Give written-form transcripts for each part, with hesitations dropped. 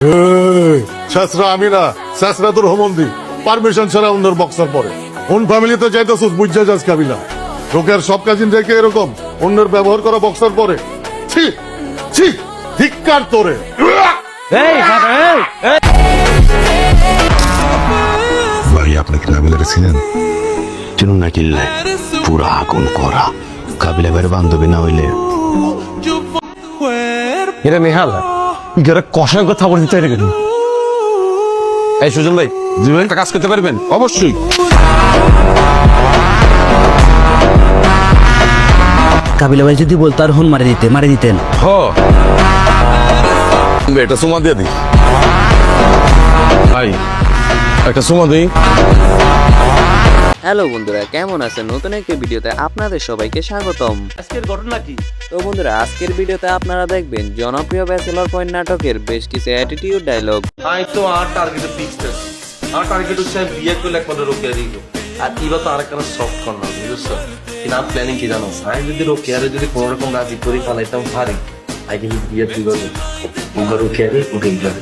শাস্ত্রা আমি না, শাস্ত্রা তোর হোমন্দি পারমিশন ছাড়া অন্যের বক্সার পরে। কোন ফ্যামিলিতে যাইতেছিস বুঝা যাস কাবিলা। লোকের সব কাজিন রেখে এরকম অন্যের ব্যবহার করা বক্সার পরে। ছি ছি, ধিক্কার তোরে। ভাই আপনি কি কাবিলারে চিনেন? চিনুন না কিনলে পুরা আগুন করা কাবিলা ভাইয়ের বান্ধবী না হইলে এটা নেহাল যারা কষার কথা বলতে চাই কেন? এই সুজন ভাই, জি ভাই, একটা কাজ করতে পারবেন? অবশ্যই। কাবিলা ভাই যদি বলতো আর হন মারে দিতেন। হ এটা সুমা দিয়ে দি ভাই, একটা সুমা দিই। হ্যালো বন্ধুরা, কেমন আছেন? নতুন একটি ভিডিওতে আপনাদের সবাইকে স্বাগতম। আজকের ঘটনা কি? তো বন্ধুরা, আজকের ভিডিওতে আপনারা দেখবেন জনপ্রিয় ব্যাচেলর পয়েন্ট নাটকের বেশ কিছু অ্যাটিটিউড ডায়লগ। আমি তো আর টার্গেটে ফিক্সড আছি। আমার টার্গেট হচ্ছে আমি বিয়ে করলে একমাত্র রোকেয়া দিব। আর এবার তো আর একটা সফট কর্নার, বুঝছো? কিন্তু আমার প্ল্যানিং কি জানো? আমি যদি রোকেয়ারে যদি কোনো রকম রাজি করে ফেলাইতাম পারি, আমি কিন্তু বিয়ে দিব না। রোকেয়ারে উঠেই যাবে।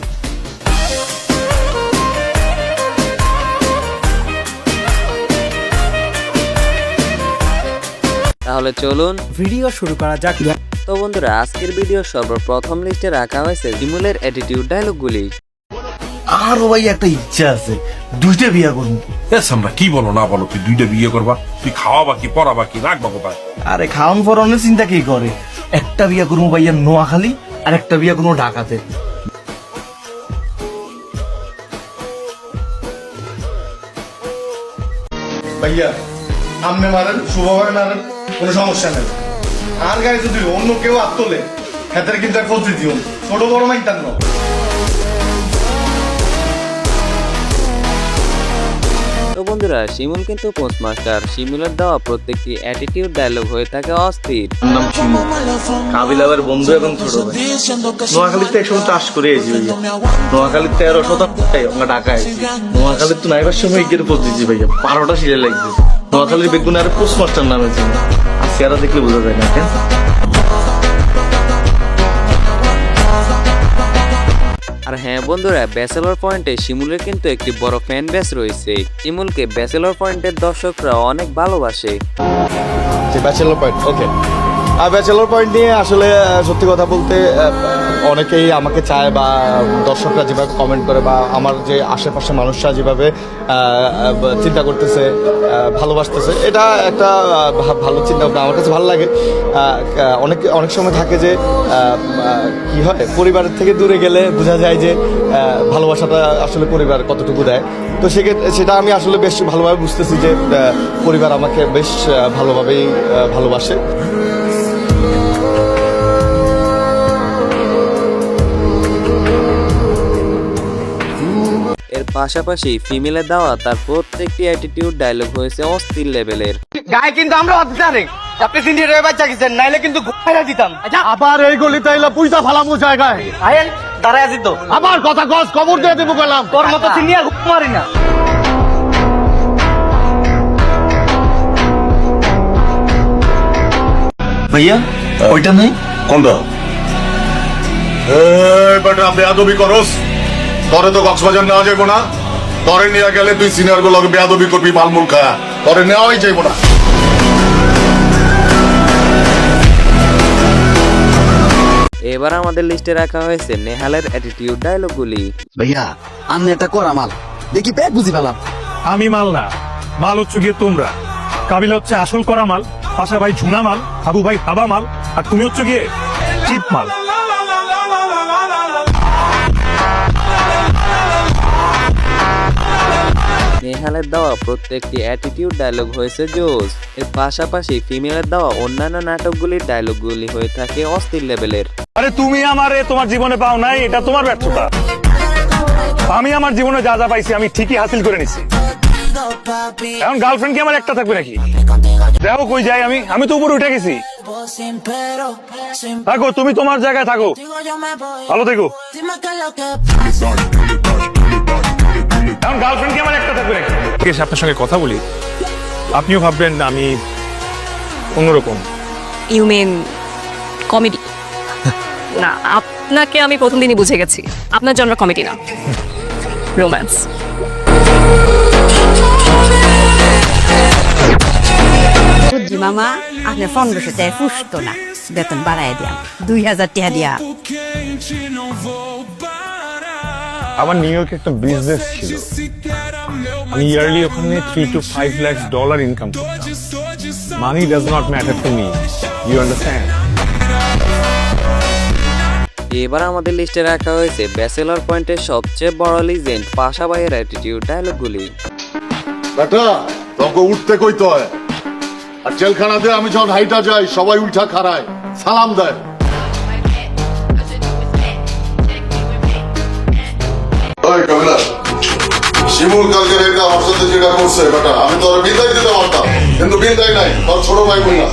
তাহলে চলুন ভিডিও শুরু করা যাক। তো বন্ধুরা, আজকের ভিডিও সর্বপ্রথম লিস্টে রাখা হয়েছে শিমুলের অ্যাটিটিউড ডায়লগগুলি। আরো ভাই একটা ইচ্ছা আছে, দুইটা বিয়া করবো। আমরা কি বলো না বলো, তুই দুইটা বিয়ে করবা? তুই খাওয়াবা কি, পড়াবা কি, রাখবা কোথায়? আরে খাওয়ান পরানোর চিন্তা কি করে? একটা বিয়া করবো ভাইয়া নোয়াখালী, আর একটা বিয়া করবো ঢাকাতে। ভাইয়া আপনি মারেন, শুভভাবে মারেন, কোনো সমস্যা নেই। আর গায়ে যদি অন্য কেউ হাত তোলে হাতের কিন্তু খোঁজ দিও, ছোট বড় মাইতাম না। তো বন্ধুরা, শিমুল কিন্তু পোস্টমাস্টার। শিমুলের দেওয়া প্রত্যেকটি অ্যাটিটিউড ডায়লগ হয়ে থাকে অস্থির। কাবিলাবের বন্ধু এবং ছোট ভাই নোয়াখালীতে একসময় চাষ করে এসেছি ভাইয়া। নোয়াখালীর 13 শতাংশ আমরা ঢাকায়। নোয়াখালীর তো নাইবার সময় গিয়ে পোস্ট দিচ্ছি ভাইয়া, 12টা সিলে লাগছে। নোয়াখালীর বেগুন আর পোস্টমাস্টার নামে ছিল। আর চেহারা দেখলে বোঝা যায় না কেন? আর হ্যাঁ বন্ধুরা, ব্যাচেলর পয়েন্টে শিমুলের কিন্তু একটি বড় ফ্যান বেস রয়েছে। শিমুলকে ব্যাচেলর পয়েন্টের দর্শকরা অনেক ভালোবাসে। ব্যাচেলর পয়েন্ট, ওকে। আর ব্যাচেলর পয়েন্ট নিয়ে আসলে সত্যি কথা বলতে অনেকেই আমাকে চায়, বা দর্শকরা যেভাবে কমেন্ট করে, বা আমার যে আশেপাশে মানুষরা যেভাবে চিন্তা করতেছে, ভালোবাসতেছে, এটা একটা ভালো চিন্তা ভাবনা। আমার কাছে ভালো লাগে। অনেক সময় থাকে যে কি হয়, পরিবারের থেকে দূরে গেলে বোঝা যায় যে ভালোবাসাটা আসলে পরিবার কতটুকু দেয়। তো সেটা আমি আসলে বেশ ভালোভাবে বুঝতেছি যে পরিবার আমাকে বেশ ভালোভাবেই ভালোবাসে। এর পাশাপাশি ফিমেলের দেওয়া তার প্রত্যেকটি অ্যাটিটিউড ডায়লগ হয়েছে অস্থির লেভেলের। গায়ে কিন্তু আমরা জানি আপনি সিন্ডিকেট বাচ্চা গেছেন, নাইলে কিন্তু ঘুমাইরা দিতাম। আবার এই গলিতে এলে পুইতা ফালামু জায়গায়। আয়েন দাঁড়ায় আছি তো। আবার কথা কস, খবর দিয়ে দেবো গেলাম। তোর মতো সিনিয়র ঘুমারি না। ভাইয়া ওইটা নেই কোনটা? এই বেটা বেয়াদবি করস, তরে তো কক্সবাজার নেওয়া যাইব না। তরে নিয়ে গেলে তুই সিনিয়র গুলো বেয়াদবি করবি, মালমুল খায়া। তরে নেওয়াই যাইব না। এবার আমাদের লিস্টে রাখা হয়েছে নেহালের অ্যাটিটিউড ডায়লগগুলি। ভাইয়া আমি এটা করা মাল দেখি পেট বুঝি পেলাম। আমি মাল না, মাল হচ্ছে গিয়ে তোমরা। কাবিলা হচ্ছে আসল করা মাল, পাশা ভাই ঝুনা মাল, আবু ভাই হাবা মাল, আর তুমি হচ্ছে গিয়ে চিপ মাল। নেহালের দেওয়া প্রত্যেকটি অ্যাটিটিউড ডায়লগ হয়েছে জোস। এর পাশাপাশি ফিমেলের দেওয়া অন্যান্য নাটকগুলির ডায়লগগুলি হয়ে থাকে অস্থির লেভেলের। আরে তুমি আমারে তোমার জীবনে পাও নাই, এটা তোমার ব্যর্থতা। আমি আমার জীবনে যা যা পাইছি আমি ঠিকই হাসিল করে নিছি। এখন গার্লফ্রেন্ড কি আমার একটা থাকবে নাকি? দেখো কই যাই আমি, আমি তো উপরে উঠে গেছি। থাকো তুমি তোমার জায়গায় থাকো, ভালো থেকো। এখন গার্লফ্রেন্ড কি আমার একটা থাকবে নাকি? আপনার সঙ্গে কথা বলি, আপনিও ভাববেন আমি অন্যরকম। You mean comedy? না আপনাকে আমি প্রথম দিনই বুঝে গেছি আপনার জন্য কমেডি না রোম্যান্স। বুঝছি মামা আপনার 1500 টাকা ফুসতো না, বেতন বাড়াই দিয়াম 2000 টাকা দিয়া। আমার নিউ ইয়র্কে একটা বিজনেস ছিল, আমি ইয়ারলি ওখানে $3 to 5 লাখ ইনকাম করতাম। Money does not matter to me, you understand? এবার আমাদের লিস্টে রাখা হয়েছে ব্যাচেলর পয়েন্টের সবচেয়ে বড় লিজেন্ড পাশা ভাইয়ের অ্যাটিটিউড ডায়লগগুলি। বেটা তোকে উঠতে কইতে হয়, আর জেলখানা দিয়ে আমি যখন হাইটা যাই সবাই উঠা খাড়ায় সালাম দেয়। শিমুল কালকে রেখা আমার সাথে যেটা করছে বেটা, আমি তোর বিদায় দিতে পারতাম, কিন্তু বিদায় নাই। তোর ছোট ভাই বললা,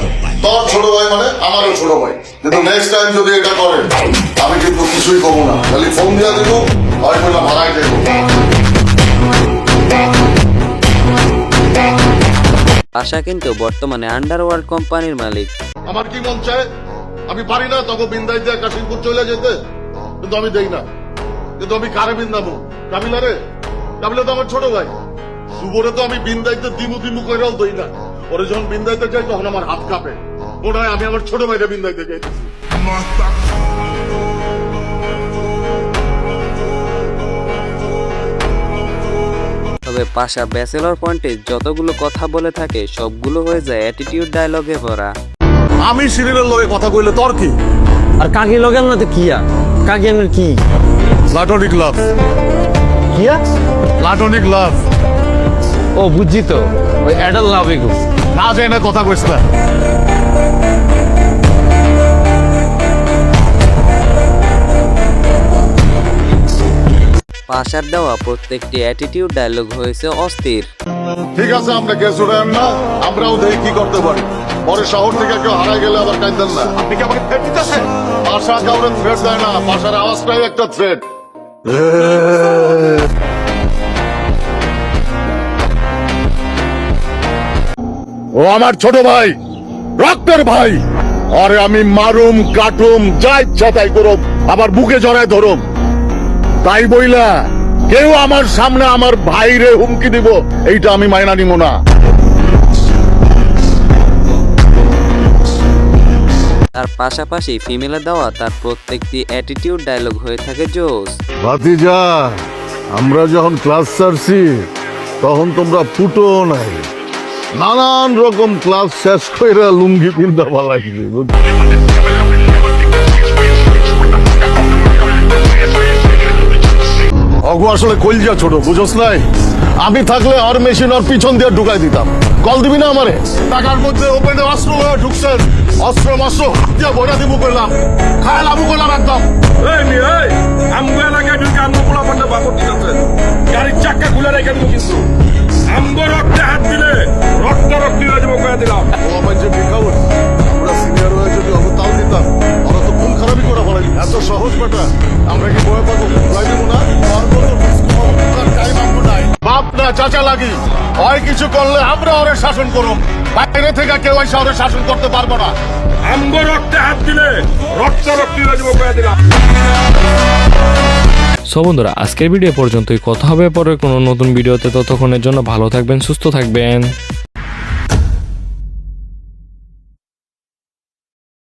তোর ছোট ভাই মানে আমারও ছোট ভাই, কিন্তু নেক্সট টাইম যদি এটা করে আমি কিন্তু কিছুই করবো না, খালি ফোন দিয়ে দেব, হয় বললাম ভাড়াই দেব। পাশা কিন্তু বর্তমানে আন্ডারওয়ার্ল্ড কোম্পানির মালিক। আমার কি মন চায় আমি পারি না তোকে বিন্দাই দিয়ে কাশিমপুর চলে যেতে, কিন্তু আমি দেই না। কিন্তু আমি কারে বিন্দাবো? কাবিলা রে, কাবিলা তো আমার ছোট ভাই। শুভরে তো আমি বিন্দাইতে দিমু দিমু কইরাও দেই না। ওরে যখন বিন্দাইতে যাই তখন আমার হাত কাঁপে, মনে হয় আমি আমার ছোট ভাইরে বিন্দাইতে যাইতেছি। তবে পাশা ব্যাচেলর পয়েন্টে যতগুলো কথা বলে থাকে সবগুলো হয়ে যায় অ্যাটিটিউড ডায়লগে ভরা। আমি সিরিয়ালের লগে কথা কইলে তোর কি? আর কাকি লগেন না তো কিয়া, কাকি আমার কি প্লাটোনিক লাভ। কিয়া? প্লাটোনিক লাভ। ও বুঝছি তো, ওই অ্যাডাল লাভ এগো না যায় না কথা কইছ না। পাশার দেওয়া প্রত্যেকটি অ্যাটিটিউড ডায়লগ হয়েছে অস্থির। ঠিক আছে, আমরা গ্যাস উঠান না, আমরাও দেখি কি করতে পারি। পরে শহর থেকে কেউ হারাই গেলে আবার কাঁদেন না। আপনি কি আমাকে থ্রেট দিতেছেন? পাশা কাউরে থ্রেট দেয় না, পাশার আওয়াজটাই একটা থ্রেট। ও আমার ছোট ভাই, রক্তের ভাই। আরে আমি মারুম কাটুম যা ইচ্ছা তাই করুম, আবার বুকে জড়ায় ধরুম। তাই বইলা কেউ আমার সামনে আমার ভাইরে হুমকি দিব, এইটা আমি মাইনা নিব না। তার পাশাপাশি ফিমেলে দেওয়া তার প্রত্যেকটি অ্যাটিটিউড ডায়লগ হয়ে থাকে জোস। ভাতিজা, আমরা যখন ক্লাস ছাড়ছি তখন তোমরা ফুটো নাই, নানান রকম ক্লাস শেষ করে লুঙ্গি পিন্দা পালাইছি। অগু আসলে কইলজা ছোট, বুঝোস নাই? আমি থাকলে আর মেশিন আর পিছন দিয়ে ঢুকাই দিতাম। কল দিবি না আমারে? টাকার মধ্যে ওপেনে অস্ত্র হয়ে ঢুকছেন, অস্ত্র মস্ত্র দিয়ে বইরা দিব করলাম, খায় লাভু করলাম একদম। আমগো এলাকায় ঢুকে আমগো পোলা পান্ডা বাপর দিতেছে, গাড়ির চাক্কা খুলে রেখে দেবো, কিন্তু আমগো রক্তে হাত দিলে রক্ত রক্তি হয়ে যাবো কয়ে দিলাম। ও আমার যে বিখাউর, আমরা সিনিয়র হয়ে যদি অবতাল দিতাম, ওরা তো খুন খারাপই করে ফেলাই। এত সহজ বেটা, আমরা কি ভয় পাবো? ভয় দিব না? বাপ না চাচা লাগি, হয় কিছু করলে আমরা ওরে শাসন করুম, বাইরে থেকে কেউ এসে ওরে শাসন করতে পারবো না। আমগো রক্তে হাত দিলে রক্ত রক্তি হয়ে যাবো কয়ে দিলাম। সো বন্ধুরা, আজকের ভিডিও পর্যন্তই। কথা হবে পরে কোনো নতুন ভিডিওতে। ততক্ষণের জন্য ভালো থাকবেন, সুস্থ থাকবেন।